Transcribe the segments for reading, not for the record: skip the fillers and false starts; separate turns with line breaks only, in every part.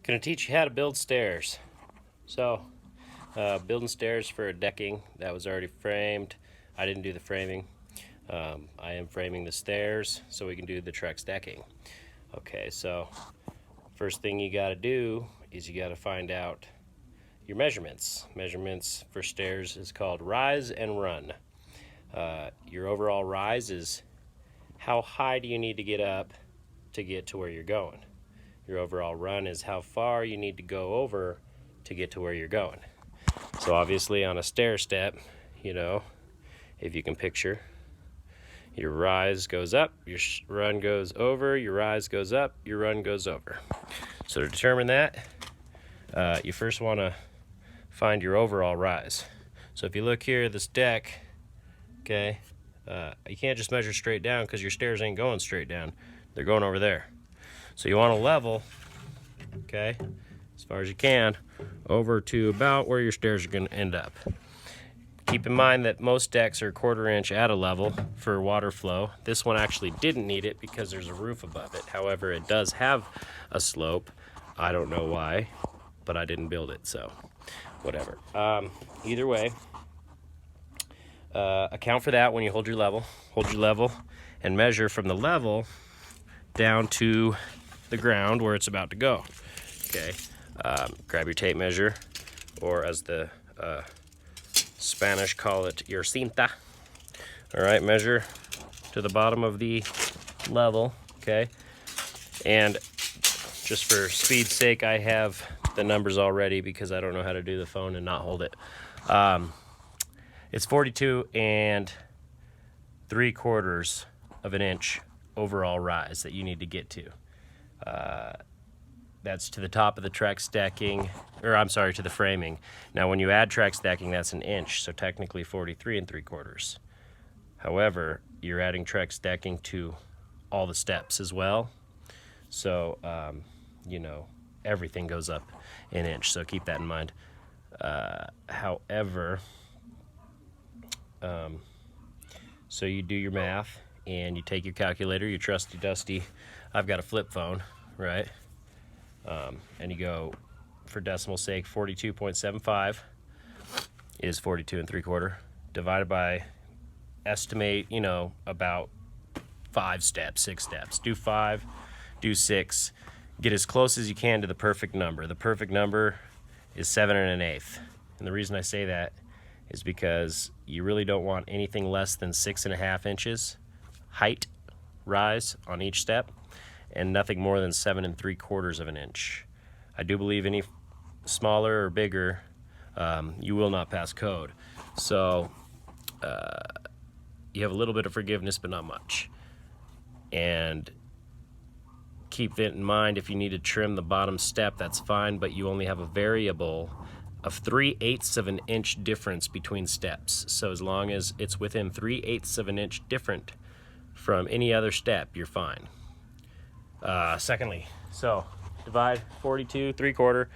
Gonna teach you how to build stairs. So, building stairs for a decking that was already framed. I didn't do the framing. I am framing the stairs so we can do the Trex decking. Okay, so first thing you gotta do is you gotta find out your measurements. Measurements for stairs is called rise and run. Your overall rise is how high do you need to get up to get to where you're going. Your overall run is how far you need to go over to get to where you're going. So obviously on a stair step, if you can picture, your rise goes up, your run goes over, your rise goes up, your run goes over. So to determine that, you first want to find your overall rise. So if you look here at this deck, okay, you can't just measure straight down because your stairs ain't going straight down. They're going over there. So you want to level, okay, as far as you can, over to about where your stairs are going to end up. Keep in mind that most decks are 1/4 inch at a level for water flow. This one actually didn't need it because there's a roof above it. However, it does have a slope. I don't know why, but I didn't build it, so whatever. Either way, account for that when you hold your level. Hold your level and measure from the level down to the ground where it's about to go. Okay, grab your tape measure, or as the Spanish call it, your cinta. All right, measure to the bottom of the level, okay? And just for speed's sake, I have the numbers already because I don't know how to do the phone and not hold it. It's 42 3/4 of an inch overall rise that you need to get to. That's to the top of the Trex decking, or I'm sorry, to the framing. Now when you add Trex decking, that's an inch, so technically 43 3/4. However, you're adding Trex decking to all the steps as well. So, everything goes up an inch, so keep that in mind. However, so you do your math and you take your calculator, your trusty dusty, I've got a flip phone, right? And you go, for decimal sake, 42.75 is 42 3/4 divided by, estimate, about 5 steps, 6 steps. Do 5, do 6, get as close as you can to the perfect number. The perfect number is 7 1/8. And the reason I say that is because you really don't want anything less than 6 1/2 inches height rise on each step, and nothing more than 7 3/4 of an inch. I do believe any smaller or bigger, you will not pass code. So you have a little bit of forgiveness, but not much. And keep it in mind, if you need to trim the bottom step, that's fine, but you only have a variable of 3/8 of an inch difference between steps. So as long as it's within 3/8 of an inch different from any other step, you're fine. Secondly, so divide 42 3/4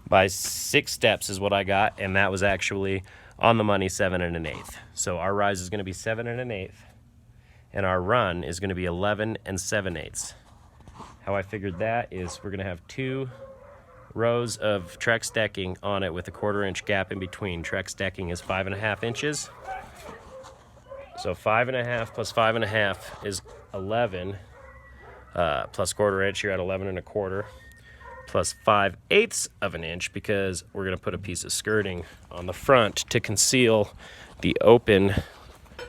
by 6 steps is what I got, and that was actually on the money, 7 1/8. So our rise is going to be 7 1/8, and our run is going to be 11 7/8. How I figured that is we're going to have 2 rows of Trex decking on it with a 1/4 inch gap in between. Trex decking is 5 1/2 inches. So 5 1/2 plus 5 1/2 is 11. Plus 1/4 inch, you're at 11 1/4. Plus 5/8 of an inch, because we're going to put a piece of skirting on the front to conceal the open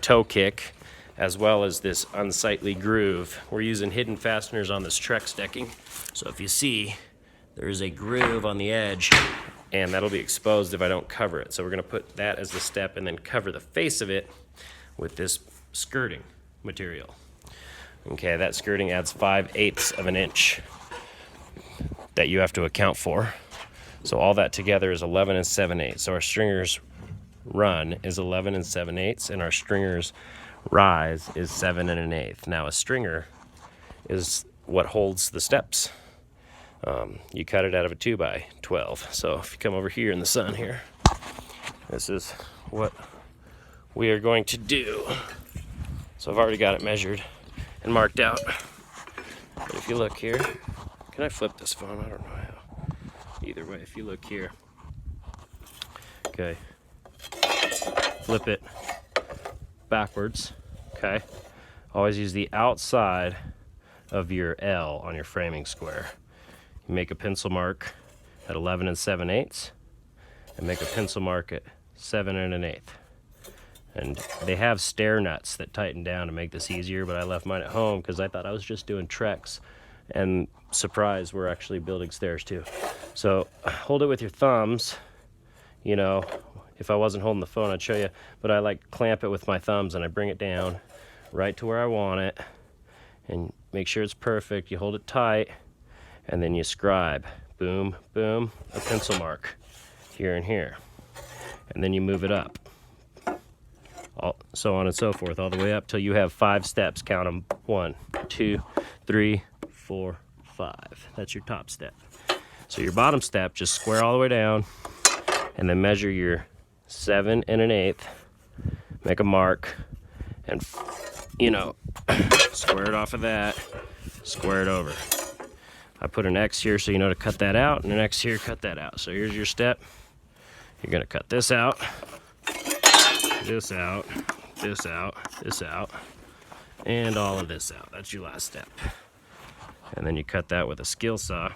toe kick, as well as this unsightly groove. We're using hidden fasteners on this Trex decking. So if you see, there is a groove on the edge, and that'll be exposed if I don't cover it. So we're going to put that as the step and then cover the face of it with this skirting material. Okay, that skirting adds 5/8 of an inch that you have to account for. So all that together is 11 7/8. So our stringer's run is 11 7/8, and our stringer's rise is 7 1/8. Now a stringer is what holds the steps. You cut it out of a 2x12. So if you come over here in the sun here, this is what we are going to do. So I've already got it measured and marked out. But if you look here, can I flip this phone? I don't know how. either way if you look here. Okay, flip it backwards. Okay, always use the outside of your L on your framing square. You make a pencil mark at 11 7/8 and make a pencil mark at 7 1/8. And they have stair nuts that tighten down to make this easier, but I left mine at home because I thought I was just doing treks, and surprise, we're actually building stairs too. So hold it with your thumbs. You know, if I wasn't holding the phone, I'd show you, but I like clamp it with my thumbs and I bring it down right to where I want it and make sure it's perfect. You hold it tight and then you scribe, boom, boom, a pencil mark here and here. And then you move it up, so on and so forth, all the way up till you have 5 steps. Count them: 1, 2, 3, 4, 5. That's your top step. So your bottom step, just square all the way down and then measure your 7 1/8, make a mark, and you know, square it off of that, square it over. I put an X here so you know to cut that out, and an X here, cut that out. So here's your step. You're gonna cut this out, this out, this out, this out, and all of this out. That's your last step. And then you cut that with a skill saw,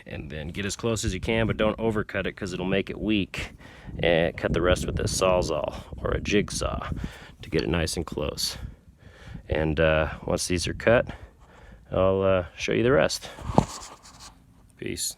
and then get as close as you can, but don't overcut it because it'll make it weak. And cut the rest with a sawzall or a jigsaw to get it nice and close. And once these are cut, I'll show you the rest. Peace.